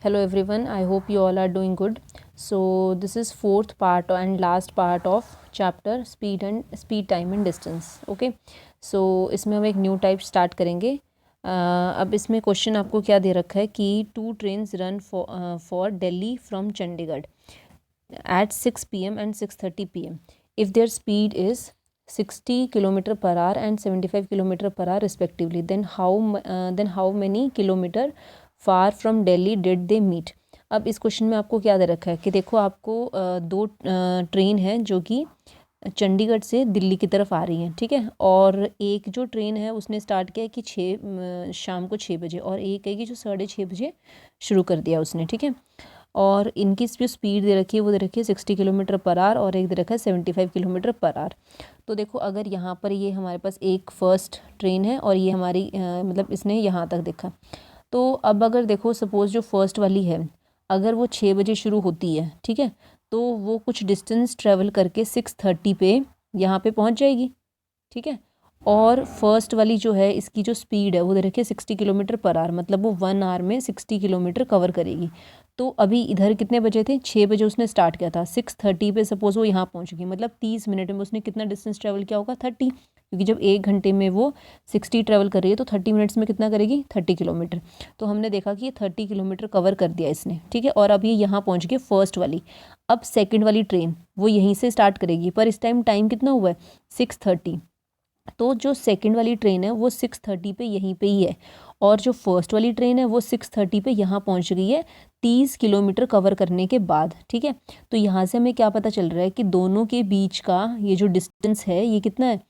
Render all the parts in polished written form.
Hello everyone, I hope you all are doing good. So this is fourth part and last part of chapter speed time and distance. Okay, so इसमें हम एक new type start करेंगे. अब इसमें question आपको क्या दे रखा है कि 2 trains run for Delhi from Chandigarh at 6 p.m. and 6:30 p.m. If their speed is 60 km per hour and 75 km per hour respectively, then how many kilometer far from Delhi did they meet. अब इस क्वेश्चन में आपको क्या दे रखा है कि देखो आपको दो ट्रेन हैं जो कि चंडीगढ़ से दिल्ली की तरफ आ रही हैं, ठीक है. और एक जो ट्रेन है उसने स्टार्ट किया है कि शाम को 6 बजे, और एक है कि जो 6:30 बजे शुरू कर दिया उसने, ठीक है. और इनकी जो स्पीड दे रखी है वो दे रखी है 60 किलोमीटर पर आवर और एक दे रखा है 75 किलोमीटर पर आवर. तो देखो अगर यहाँ पर ये हमारे पास एक फर्स्ट ट्रेन है और ये हमारी मतलब इसने यहाँ तक देखा. तो अब अगर देखो सपोज़ जो फर्स्ट वाली है अगर वो 6 बजे शुरू होती है, ठीक है, तो वो कुछ डिस्टेंस ट्रैवल करके 6:30 पे यहाँ पे पहुँच जाएगी, ठीक है. और फर्स्ट वाली जो है इसकी जो स्पीड है वो दे रखी है 60 किलोमीटर पर आवर, मतलब वो 1 आवर में 60 किलोमीटर कवर करेगी. तो अभी इधर कितने बजे थे, 6 बजे उसने स्टार्ट किया था, 6:30 पे सपोज़ वो यहाँ पहुँच गई, मतलब 30 मिनट में उसने कितना डिस्टेंस ट्रैवल किया होगा, 30. क्योंकि जब 1 घंटे में वो 60 ट्रैवल कर रही है तो 30 मिनट्स में कितना करेगी, 30 किलोमीटर. तो हमने देखा कि ये 30 किलोमीटर कवर कर दिया इसने, ठीक है. और अब ये यहाँ पहुँच गई फर्स्ट वाली. अब सेकेंड वाली ट्रेन वो यहीं से स्टार्ट करेगी, पर इस टाइम कितना हुआ है, 6:30. तो जो सेकंड वाली ट्रेन है वो 6:30 पे यहीं पे ही है, और जो फर्स्ट वाली ट्रेन है वो 6:30 पे यहाँ पहुँच गई है 30 किलोमीटर कवर करने के बाद, ठीक है. तो यहाँ से हमें क्या पता चल रहा है कि दोनों के बीच का ये जो डिस्टेंस है ये कितना है,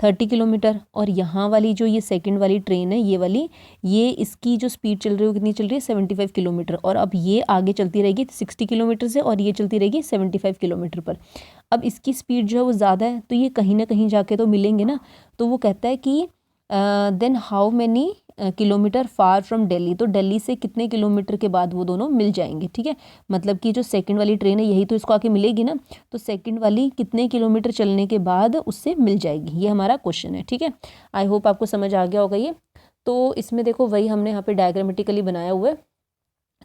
30 किलोमीटर. और यहाँ वाली जो ये सेकंड वाली ट्रेन है ये वाली, ये इसकी जो स्पीड चल रही है वो कितनी चल रही है, 75 किलोमीटर. और अब ये आगे चलती रहेगी 60 किलोमीटर से और ये चलती रहेगी 75 किलोमीटर पर. अब इसकी स्पीड जो है वो ज़्यादा है तो ये कहीं ना कहीं जाके तो मिलेंगे ना. तो वो कहता है कि then how many kilometre far from Delhi, तो दिल्ली से कितने किलोमीटर के बाद वो दोनों मिल जाएंगे, ठीक है. मतलब कि जो सेकंड वाली ट्रेन है यही तो इसको आके मिलेगी ना, तो सेकंड वाली कितने किलोमीटर चलने के बाद उससे मिल जाएगी, ये हमारा क्वेश्चन है, ठीक है. आई होप आपको समझ आ गया होगा ये. तो इसमें देखो वही हमने यहाँ पे डायग्रामेटिकली बनाया हुआ है.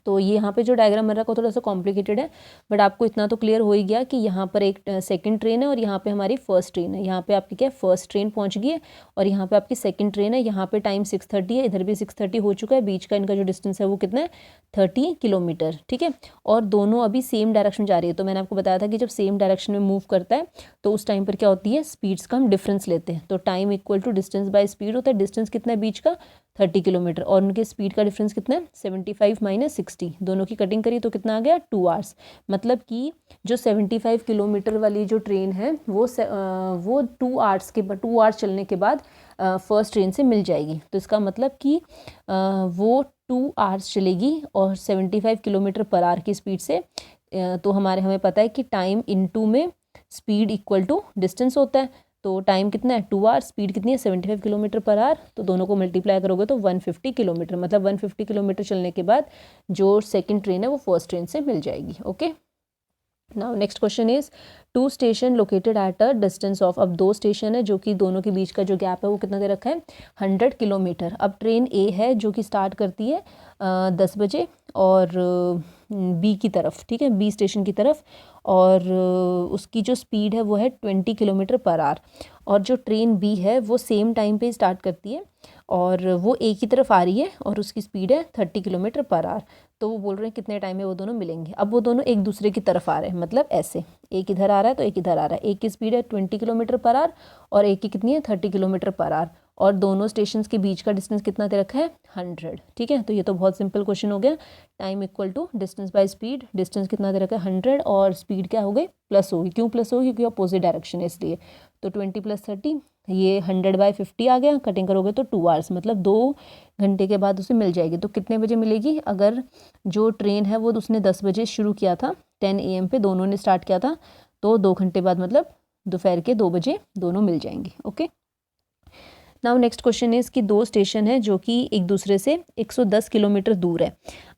तो ये यहाँ पे जो डायग्राम बन रहा है थोड़ा सा कॉम्प्लिकेटेड है, बट आपको इतना तो क्लियर हो ही गया कि यहाँ पर एक सेकंड ट्रेन है और यहाँ पे हमारी फर्स्ट ट्रेन है. यहाँ पे आपकी क्या है, फर्स्ट ट्रेन पहुँच गई है और यहाँ पे आपकी सेकंड ट्रेन है. यहाँ पे टाइम 6:30 है, इधर भी 6:30 हो चुका है, बीच का इनका जो डिस्टेंस है वो कितना है, 30 किलोमीटर, ठीक है. और दोनों अभी सेम डायरेक्शन जा रही है. तो मैंने आपको बताया था कि जब सेम डायरेक्शन में मूव करता है तो उस टाइम पर क्या होती है, स्पीड्स का हम डिफरेंस लेते हैं. तो time equal to distance by speed होता है. डिस्टेंस कितना है बीच का, 30 किलोमीटर, और उनके स्पीड का डिफरेंस कितना है, 75 माइनस 60. दोनों की कटिंग करी तो कितना आ गया, 2 आवर्स. मतलब कि जो 75 किलोमीटर वाली जो ट्रेन है वो 2 आवर्स चलने के बाद फर्स्ट ट्रेन से मिल जाएगी. तो इसका मतलब कि वो 2 आवर्स चलेगी और 75 किलोमीटर पर आवर की स्पीड से. तो हमें पता है कि टाइम इनटू में स्पीड इक्वल टू डिस्टेंस होता है. तो टाइम कितना है, 2 आवर्स, स्पीड कितनी है, 75 किलोमीटर पर आवर. तो दोनों को मल्टीप्लाई करोगे तो 150 किलोमीटर, मतलब 150 किलोमीटर चलने के बाद जो सेकंड ट्रेन है वो फर्स्ट ट्रेन से मिल जाएगी. Okay, now next question is 2 station located at a distance of. अब 2 स्टेशन है जो कि दोनों के बीच का जो गैप है वो कितना दे रखा है, 100 किलोमीटर. अब ट्रेन ए है जो कि स्टार्ट करती है 10 बजे और बी की तरफ, ठीक है, बी स्टेशन की तरफ, और उसकी जो स्पीड है वो है 20 किलोमीटर पर आवर. और जो ट्रेन बी है वो सेम टाइम पे स्टार्ट करती है और वो ए की तरफ आ रही है और उसकी स्पीड है 30 किलोमीटर पर आवर. तो वो बोल रहे हैं कितने टाइम में वो दोनों मिलेंगे. अब वो दोनों एक दूसरे की तरफ आ रहे हैं, मतलब ऐसे एक इधर आ रहा है तो एक इधर आ रहा है. एक की स्पीड है 20 किलोमीटर पर आवर और एक की कितनी है, 30 किलोमीटर पर आवर. और दोनों स्टेशंस के बीच का डिस्टेंस कितना दे रखा है, 100, ठीक है. तो ये तो बहुत सिंपल क्वेश्चन हो गया. Time equal to distance by speed, distance कितना दे रखा है 100 और स्पीड क्या हो गई, प्लस होगी. क्यों प्लस होगी, क्योंकि अपोजिट डायरेक्शन है इसलिए. तो 20 + 30 ये 100/50 आ गया. कटिंग करोगे तो 2 आवर्स, मतलब 2 घंटे के बाद उसे मिल जाएगी. तो कितने बजे मिलेगी, अगर जो ट्रेन है वो उसने 10 बजे शुरू किया था, 10 AM पे दोनों ने स्टार्ट किया था, तो 2 घंटे बाद मतलब दोपहर के 2 बजे दोनों मिल जाएंगे. Okay, now next question is कि 2 स्टेशन है जो कि एक दूसरे से 110 किलोमीटर दूर है.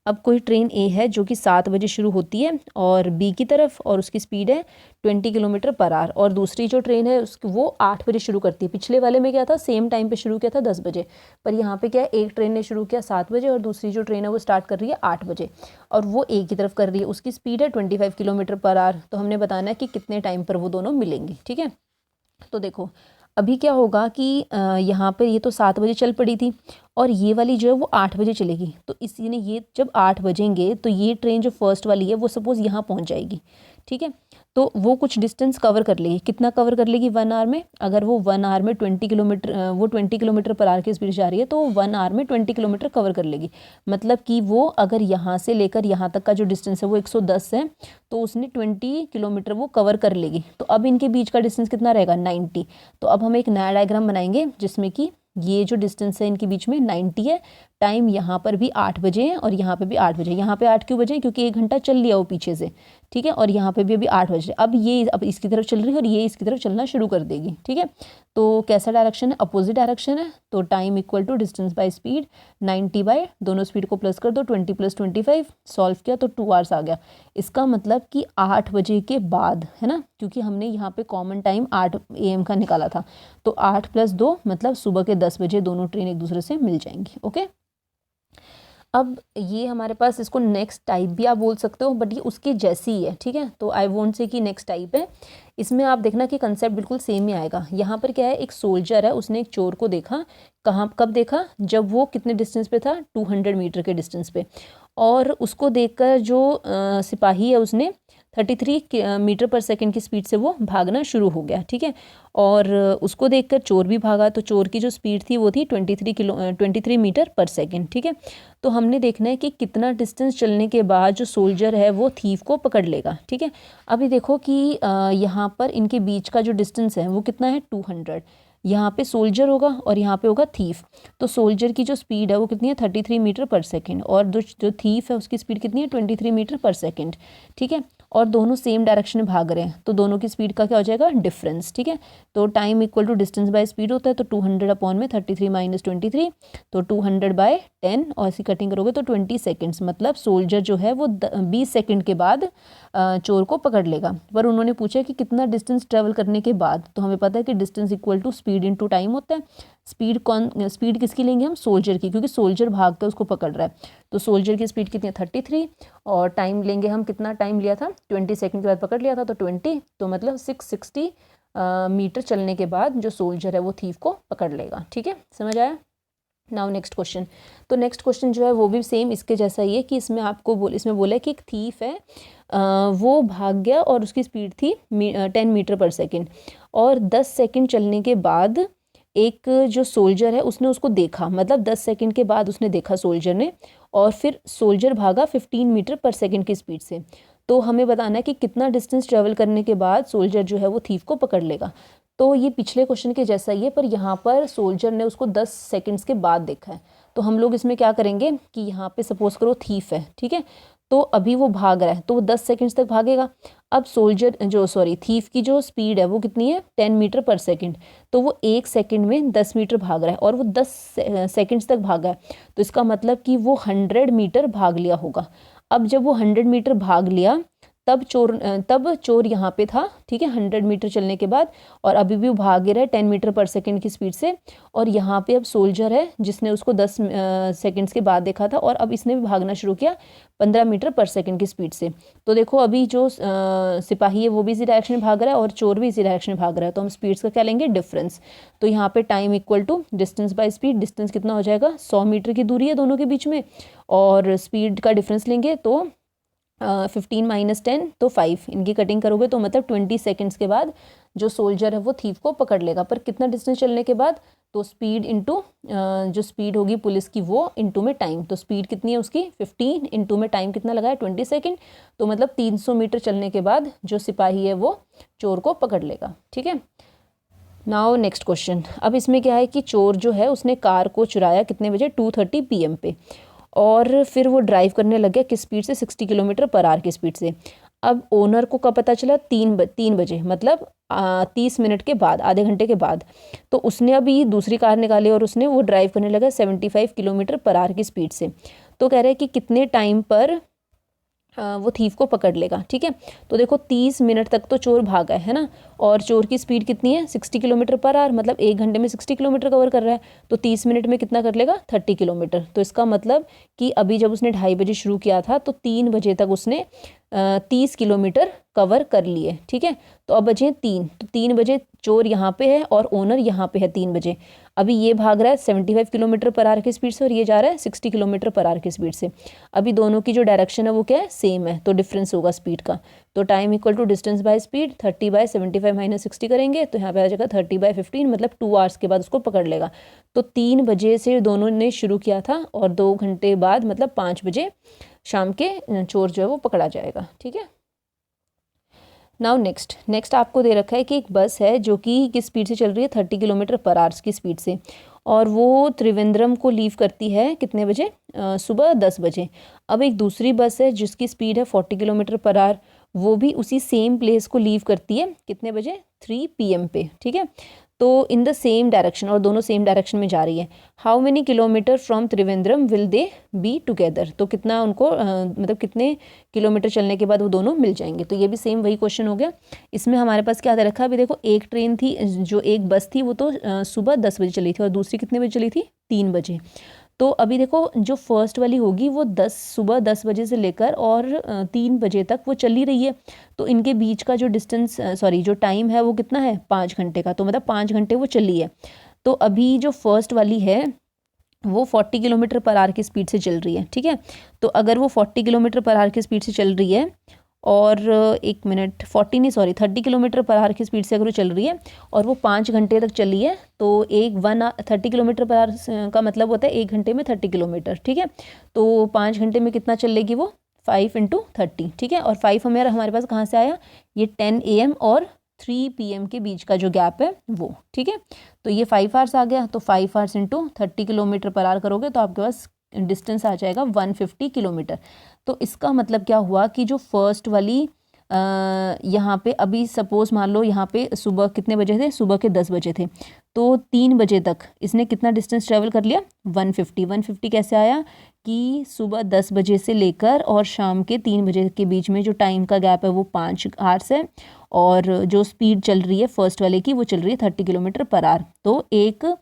अब कोई ट्रेन ए है जो कि 7 बजे शुरू होती है और बी की तरफ, और उसकी स्पीड है 20 किलोमीटर पर आवर, और दूसरी जो ट्रेन है उसकी वो 8 बजे शुरू करती है। पिछले वाले में क्या था, सेम टाइम पे शुरू किया था 10 बजे, पर यहाँ पे क्या है, एक ट्रेन ने शुरू किया 7 बजे और दूसरी जो ट्रेन है वो स्टार्ट कर रही है 8 बजे, और वो ए की तरफ कर रही है, उसकी स्पीड है 25 किलोमीटर पर आवर। तो हमने बताना है कि कितने टाइम पर वो दोनों मिलेंगी। ठीक है, तो देखो अभी क्या होगा कि यहाँ पर ये तो 7 बजे चल पड़ी थी और ये वाली जो है वो 8 बजे चलेगी, तो इसी ने ये जब 8 बजेंगे तो ये ट्रेन जो फर्स्ट वाली है वो सपोज़ यहाँ पहुँच जाएगी। ठीक है, तो वो कुछ डिस्टेंस कवर कर लेगी। कितना कवर कर लेगी 1 आवर में? अगर वो 1 आवर में 20 किलोमीटर वो 20 किलोमीटर पर आवर की स्पीड जा रही है तो 1 आवर में 20 किलोमीटर कवर कर लेगी। मतलब कि वो अगर यहाँ से लेकर यहाँ तक का जो डिस्टेंस है वो 110 है, तो उसने 20 किलोमीटर वो कवर कर लेगी। तो अब इनके बीच का डिस्टेंस कितना रहेगा? 90। तो अब हम एक नया डायग्राम बनाएंगे जिसमें कि ये जो डिस्टेंस है इनके बीच में 90 है। टाइम यहाँ पर भी 8 बजे है और यहाँ पे भी 8 बजे। यहाँ पे 8 क्यों बजे? क्योंकि 1 घंटा चल लिया वो पीछे से। ठीक है, और यहाँ पे भी अभी 8 बजे। अब इसकी तरफ चल रही है और ये इसकी तरफ चलना शुरू कर देगी। ठीक है, तो कैसा डायरेक्शन है? अपोजिट डायरेक्शन है। तो time equal to distance by speed, 90 by दोनों स्पीड को प्लस कर दो, 20 + 25 सॉल्व किया तो 2 आवर्स आ गया। इसका मतलब कि 8 बजे के बाद, है ना, क्योंकि हमने यहाँ पे कॉमन टाइम 8 AM का निकाला था, तो 8 + 2 मतलब सुबह के 10 बजे दोनों ट्रेन एक दूसरे से मिल जाएंगी। ओके, अब ये हमारे पास, इसको नेक्स्ट टाइप भी आप बोल सकते हो, बट ये उसके जैसी ही है। ठीक है, तो आई वोंट से कि नेक्स्ट टाइप है। इसमें आप देखना कि कंसेप्ट बिल्कुल सेम ही आएगा। यहाँ पर क्या है, एक सोल्जर है, उसने एक चोर को देखा। कहाँ, कब देखा? जब वो कितने डिस्टेंस पे था? 200 मीटर के डिस्टेंस पे। और उसको देखकर जो सिपाही है उसने 33 मीटर पर सेकंड की स्पीड से वो भागना शुरू हो गया। ठीक है, और उसको देखकर चोर भी भागा, तो चोर की जो स्पीड थी वो थी 23 मीटर पर सेकंड। ठीक है, तो हमने देखना है कि कितना डिस्टेंस चलने के बाद जो सोल्जर है वो थीफ को पकड़ लेगा। ठीक है, अभी देखो कि यहाँ पर इनके बीच का जो डिस्टेंस है वो कितना है? 200। यहाँ पे सोल्जर होगा और यहाँ पे होगा थीफ। तो सोल्जर की जो स्पीड है वो कितनी है? 33 मीटर पर सेकंड, और जो थीफ है उसकी स्पीड कितनी है? 23 मीटर पर सेकंड। ठीक है, और दोनों सेम डायरेक्शन में भाग रहे हैं, तो दोनों की स्पीड का क्या हो जाएगा? डिफरेंस। ठीक है, तो time equal to distance by speed होता है, तो 200 / 33 - 23, तो 200/10, और ऐसी कटिंग करोगे तो 20 सेकेंड्स। मतलब सोल्जर जो है वो 20 सेकेंड के बाद चोर को पकड़ लेगा। पर उन्होंने पूछा कि कितना डिस्टेंस ट्रेवल करने के बाद, तो हमें पता है कि distance equal to speed into time होता है। स्पीड किसकी लेंगे हम? सोल्जर की, क्योंकि सोल्जर भाग कर उसको पकड़ रहा है। तो सोल्जर की स्पीड कितनी है? 33, और टाइम लेंगे हम, कितना टाइम लिया था? 20 सेकंड के बाद पकड़ लिया था, तो 20, तो मतलब 660 मीटर चलने के बाद जो सोल्जर है वो थीफ को पकड़ लेगा। ठीक है, समझ आया? Now next question. तो नेक्स्ट क्वेश्चन जो है वो भी सेम इसके जैसा ही है कि इसमें बोला है कि एक थीफ है, वो भाग गया और उसकी स्पीड थी 10 मीटर पर सेकंड, और 10 सेकंड चलने के बाद एक जो सोल्जर है उसने उसको देखा। मतलब 10 सेकंड के बाद उसने देखा सोल्जर ने, और फिर सोल्जर भागा 15 मीटर पर सेकंड की स्पीड से। तो हमें बताना है कि कितना डिस्टेंस ट्रेवल करने के बाद सोल्जर जो है वो थीफ को पकड़ लेगा। तो ये पिछले क्वेश्चन के जैसा ही है, पर यहाँ पर सोल्जर ने उसको 10 सेकंड्स के बाद देखा है। तो हम लोग इसमें क्या करेंगे कि यहाँ पे सपोज करो थीफ है, ठीक है, तो अभी वो भाग रहा है तो वो 10 सेकंड्स तक भागेगा। अब थीफ की जो स्पीड है वो कितनी है? 10 मीटर पर सेकंड। तो वो 1 सेकंड में 10 मीटर भाग रहा है और वो 10 सेकंड्स तक भागा है, तो इसका मतलब कि वो 100 मीटर भाग लिया होगा। अब जब वो 100 मीटर भाग लिया तब चोर यहाँ पे था, ठीक है, 100 मीटर चलने के बाद, और अभी भी वो भाग रहा है 10 मीटर पर सेकंड की स्पीड से। और यहाँ पे अब सोल्जर है जिसने उसको 10 सेकंड्स के बाद देखा था, और अब इसने भी भागना शुरू किया 15 मीटर पर सेकंड की स्पीड से। तो देखो अभी जो सिपाही है वो भी इसी डायरेक्शन में भाग रहा है और चोर भी इसी डायरेक्शन में भाग रहा है, तो हम स्पीड्स का क्या लेंगे? डिफरेंस। तो यहाँ पे time equal to distance by speed. Distance कितना हो जाएगा? 100 मीटर की दूरी है दोनों के बीच में, और स्पीड का डिफरेंस लेंगे तो 15 - 10 तो 5, इनकी कटिंग करोगे तो मतलब 20 सेकंड्स के बाद जो सोल्जर है वो थीफ को पकड़ लेगा। पर कितना डिस्टेंस चलने के बाद? तो स्पीड इंटू जो स्पीड होगी पुलिस की वो इंटू में टाइम। तो स्पीड कितनी है उसकी? 15, इंटू में टाइम कितना लगाया? 20 सेकंड। तो मतलब 300 मीटर चलने के बाद जो सिपाही है वो चोर को पकड़ लेगा। ठीक है, नाउ नेक्स्ट क्वेश्चन। अब इसमें क्या है कि चोर जो है उसने कार को चुराया कितने बजे? 2:30 PM पे, और फिर वो ड्राइव करने लग गया किस स्पीड से? 60 किलोमीटर पर आवर की स्पीड से। अब ओनर को कब पता चला? 3 बजे, मतलब 30 मिनट के बाद, आधे घंटे के बाद। तो उसने अभी दूसरी कार निकाली और उसने वो ड्राइव करने लगा 75 किलोमीटर पर आवर की स्पीड से। तो कह रहे हैं कि कितने टाइम पर वो थीफ को पकड़ लेगा, ठीक है। तो देखो 30 मिनट तक तो चोर भागा है ना, और चोर की स्पीड कितनी है 60 किलोमीटर पर आवर, मतलब 1 घंटे में 60 किलोमीटर कवर कर रहा है, तो 30 मिनट में कितना कर लेगा 30 किलोमीटर। तो इसका मतलब कि अभी जब उसने 2:30 बजे शुरू किया था तो 3 बजे तक उसने 30 किलोमीटर कवर कर लिए, ठीक है। तो अब बचे 3, तो 3 बजे चोर यहाँ पे है और ओनर यहाँ पे है 3 बजे। अभी ये भाग रहा है 75 किलोमीटर पर आवर की स्पीड से और ये जा रहा है 60 किलोमीटर पर आवर की स्पीड से। अभी दोनों की जो डायरेक्शन है वो क्या है, सेम है, तो डिफरेंस होगा स्पीड का। तो time equal to distance by speed, 30/75 minus 60 करेंगे तो यहाँ पे आ जाएगा 30/15, मतलब 2 आवर्स के बाद उसको पकड़ लेगा। तो 3 बजे से दोनों ने शुरू किया था और 2 घंटे बाद मतलब 5 बजे शाम के चोर जो है वो पकड़ा जाएगा, ठीक है। नाउ नेक्स्ट आपको दे रखा है कि एक बस है जो कि किस स्पीड से चल रही है 30 किलोमीटर पर आवर्स की स्पीड से, और वो त्रिवेंद्रम को लीव करती है कितने बजे, सुबह 10 बजे। अब एक दूसरी बस है जिसकी स्पीड है 40 किलोमीटर पर आवर, वो भी उसी सेम प्लेस को लीव करती है कितने बजे, 3 PM पे, ठीक है। तो इन द सेम डायरेक्शन, और दोनों सेम डायरेक्शन में जा रही है। How many kilometre from Trivandrum will they be together, तो कितना उनको मतलब कितने किलोमीटर चलने के बाद वो दोनों मिल जाएंगे। तो ये भी सेम वही क्वेश्चन हो गया। इसमें हमारे पास क्या दे रखा है, अभी देखो एक ट्रेन थी, जो एक बस थी वो तो सुबह 10 बजे चली थी और दूसरी कितने बजे चली थी, 3 बजे। तो अभी देखो जो फर्स्ट वाली होगी वो सुबह 10 बजे से लेकर और 3 बजे तक वो चली रही है। तो इनके बीच का जो डिस्टेंस जो टाइम है वो कितना है, 5 घंटे का, तो मतलब 5 घंटे वो चली है। तो अभी जो फर्स्ट वाली है वो 40 किलोमीटर पर आवर की स्पीड से चल रही है, ठीक है। तो अगर वो 40 किलोमीटर पर आवर की स्पीड से चल रही है और 30 किलोमीटर पर आवर की स्पीड से अगर वो चल रही है और वो 5 घंटे तक चली है, तो 30 किलोमीटर पर आवर का मतलब होता है 1 घंटे में 30 किलोमीटर, ठीक है। तो 5 घंटे में कितना चलेगी वो, 5 × 30, ठीक है। और 5 हमारे पास कहाँ से आया, ये 10 AM और 3 PM के बीच का जो गैप है वो, ठीक है। तो ये 5 आवर्स आ गया, तो 5 आवर्स × 30 किलोमीटर पर आवर करोगे तो आपके पास डिस्टेंस आ जाएगा 150 किलोमीटर। तो इसका मतलब क्या हुआ कि जो फर्स्ट वाली यहाँ पे अभी सपोज मान लो यहाँ पे सुबह कितने बजे थे, सुबह के 10 बजे थे, तो 3 बजे तक इसने कितना डिस्टेंस ट्रेवल कर लिया, 150 कैसे आया कि सुबह 10 बजे से लेकर और शाम के 3 बजे के बीच में जो टाइम का गैप है वो 5 आवर्स है, और जो स्पीड चल रही है फर्स्ट वाले की वो चल रही है 30 किलोमीटर पर आवर। तो 1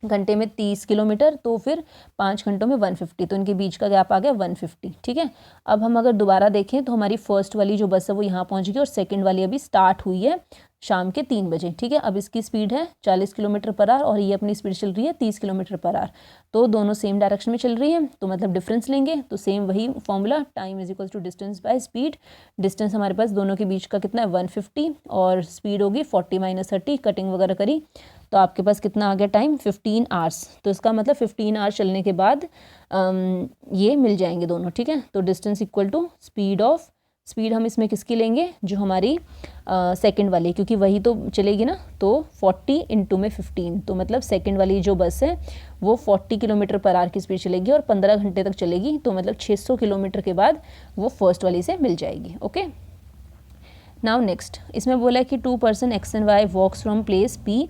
घंटे में 30 किलोमीटर, तो फिर 5 घंटों में 150, तो इनके बीच का गैप आ गया 150, ठीक है। अब हम अगर दोबारा देखें तो हमारी फर्स्ट वाली जो बस है वो यहाँ पहुँच गई और सेकंड वाली अभी स्टार्ट हुई है शाम के 3 बजे, ठीक है। अब इसकी स्पीड है 40 किलोमीटर पर आवर और ये अपनी स्पीड चल रही है 30 किलोमीटर पर आवर, तो दोनों सेम डायरेक्शन में चल रही है, तो मतलब डिफरेंस लेंगे तो सेम वही formula, time is equal to distance by speed. Distance हमारे पास दोनों के बीच का कितना है 150 और स्पीड होगी 40 - 30, कटिंग वगैरह करी तो आपके पास कितना आ गया टाइम, 15 आवर्स। तो इसका मतलब 15 आवर्स चलने के बाद ये मिल जाएंगे दोनों, ठीक है। तो डिस्टेंस इक्वल टू स्पीड हम इसमें किसकी लेंगे, जो हमारी सेकंड वाली, क्योंकि वही तो चलेगी ना, तो 40 × में 15, तो मतलब सेकंड वाली जो बस है वो 40 किलोमीटर पर आवर की स्पीड चलेगी और 15 घंटे तक चलेगी, तो मतलब 600 किलोमीटर के बाद वो फर्स्ट वाली से मिल जाएगी, ओके। नाउ नेक्स्ट इसमें बोला है कि 2 person X and Y walks from place P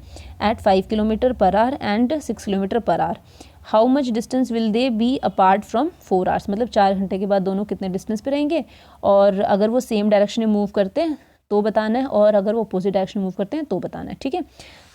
at 5 kilometre per hour and 6 kilometre per hour. How much distance will they be apart from 4 hours, मतलब 4 घंटे के बाद दोनों कितने डिस्टेंस पे रहेंगे, और अगर वो सेम डायरेक्शन में मूव करते हैं तो बताना है, और अगर वो अपोजिट डायरेक्शन में मूव करते हैं तो बताना है, ठीक है।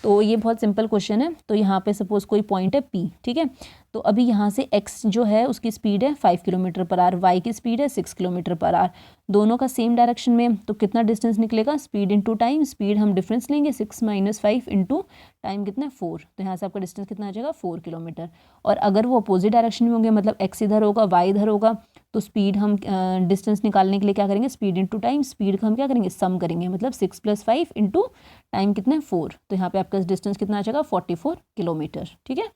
तो ये बहुत सिंपल क्वेश्चन है। तो यहाँ पे सपोज कोई पॉइंट है P, ठीक है। तो अभी यहाँ से X जो है उसकी स्पीड है 5 किलोमीटर पर आवर, Y की स्पीड है 6 किलोमीटर पर आवर, दोनों का सेम डायरेक्शन में, तो कितना डिस्टेंस निकलेगा, स्पीड इंटू टाइम, स्पीड हम डिफरेंस लेंगे 6 - 5 इंटू टाइम कितना है 4, तो यहाँ से आपका डिस्टेंस कितना आ जाएगा 4 किलोमीटर। और अगर वो अपोजिट डायरेक्शन में होंगे, मतलब X इधर होगा Y इधर होगा, तो स्पीड हम डिस्टेंस निकालने के लिए क्या करेंगे, स्पीड इंटू टाइम, स्पीड का हम क्या करेंगे सम करेंगे, मतलब 6 + 5 इंटू टाइम कितना है 4, तो यहाँ पे आपका डिस्टेंस कितना आ जाएगा 44 किलोमीटर, ठीक है।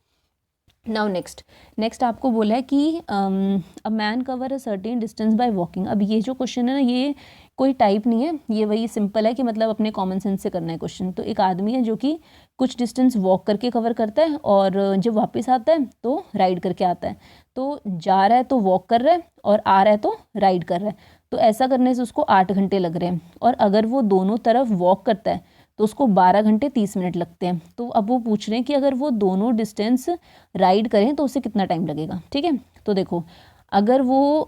नाउ नेक्स्ट आपको बोला है कि a man cover a certain distance by walking. अब ये जो क्वेश्चन है ना, ये कोई टाइप नहीं है, ये वही सिंपल है कि मतलब अपने कॉमन सेंस से करना है क्वेश्चन। तो एक आदमी है जो कि कुछ डिस्टेंस वॉक करके कवर करता है और जब वापस आता है तो राइड करके आता है। तो जा रहा है तो वॉक कर रहा है और आ रहा है तो राइड कर रहा है, तो ऐसा करने से उसको 8 घंटे लग रहे हैं। और अगर वो दोनों तरफ वॉक करता है तो उसको 12 घंटे 30 मिनट लगते हैं। तो अब वो पूछ रहे हैं कि अगर वो दोनों डिस्टेंस राइड करें तो उसे कितना टाइम लगेगा, ठीक है। तो देखो अगर वो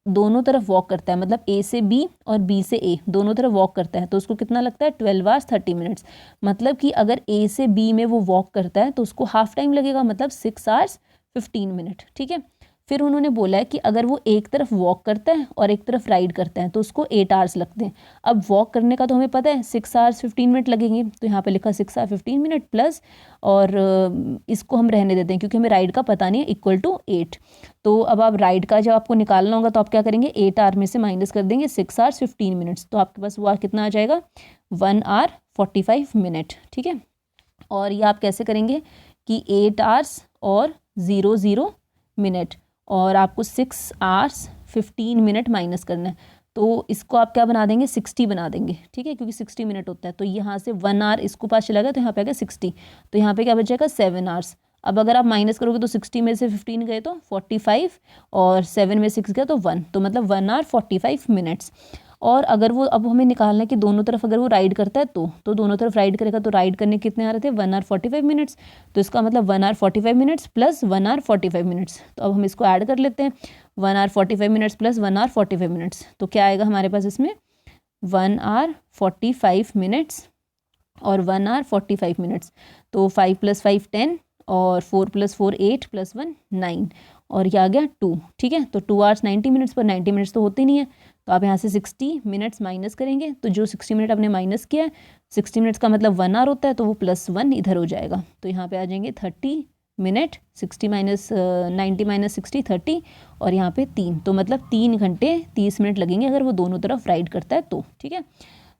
दोनों तरफ वॉक करता है, मतलब ए से बी और बी से ए दोनों तरफ वॉक करता है, तो उसको कितना लगता है 12 आवर्स 30 मिनट्स। मतलब कि अगर ए से बी में वो वॉक करता है तो उसको हाफ टाइम लगेगा, मतलब 6 आवर्स 15 मिनट। ठीक है, फिर उन्होंने बोला है कि अगर वो एक तरफ वॉक करता है और एक तरफ राइड करता है तो उसको 8 आवर्स लगते हैं। अब वॉक करने का तो हमें पता है 6 आवर्स 15 मिनट लगेंगे, तो यहाँ पे लिखा 6 आवर 15 मिनट प्लस, और इसको हम रहने देते हैं क्योंकि हमें राइड का पता नहीं है, इक्वल टू 8। तो अब आप राइड का जब आपको निकालना होगा तो आप क्या करेंगे, 8 आवर में से माइनस कर देंगे 6 आवर्स 15 मिनट्स, तो आपके पास वो कितना आ जाएगा 1 आवर 45 मिनट। ठीक है, और ये आप कैसे करेंगे कि 8 आवर्स और 0 मिनट और आपको 6 आवर्स 15 मिनट माइनस करना है, तो इसको आप क्या बना देंगे 60 बना देंगे। ठीक है, क्योंकि 60 मिनट होता है, तो यहाँ से 1 आवर इसको पास चला गया तो यहाँ पे आ गया 60, तो यहाँ पे क्या बचेगा 7 आवर्स। अब अगर आप माइनस करोगे तो 60 में से 15 गए तो 45 और 7 में 6 गया तो 1, तो मतलब 1 आवर 45 मिनट्स। और अगर वो, अब हमें निकालना है कि दोनों तरफ अगर वो राइड करता है तो दोनों तरफ राइड करेगा तो राइड करने कितने आ रहे थे 1 आवर 45 मिनट्स, तो इसका मतलब 1 hour 45 minutes plus 1 hour 45 minutes. तो अब हम इसको ऐड कर लेते हैं, 1 hour 45 minutes plus 1 hour 45 minutes, तो क्या आएगा हमारे पास इसमें 1 आवर 45 मिनट्स और 1 आवर 45 मिनट्स, तो 5 + 5 10 और 4 + 4 8 + 1 9 और ये आ गया 2। ठीक है, तो 2 आवर्स 90 मिनट्स पर 90 मिनट्स तो होते नहीं है, तो आप यहाँ से 60 मिनट्स माइनस करेंगे, तो जो 60 मिनट आपने माइनस किया है 60 मिनट्स का मतलब 1 आवर होता है, तो वो +1 इधर हो जाएगा, तो यहाँ पे आ जाएंगे 30 मिनट, 60 माइनस 90 माइनस 60 30 और यहाँ पे 3, तो मतलब 3 घंटे 30 मिनट लगेंगे अगर वो दोनों तरफ राइड करता है तो। ठीक है,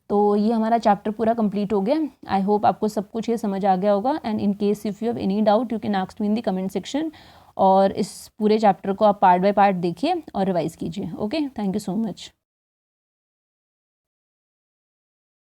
तो ये हमारा चैप्टर पूरा कंप्लीट हो गया। आई होप आपको सब कुछ ये समझ आ गया होगा, and in case if you have any doubt you can ask me in the comment section, और इस पूरे चैप्टर को आप पार्ट बाय पार्ट देखिए और रिवाइज़ कीजिए। Okay, thank you so much.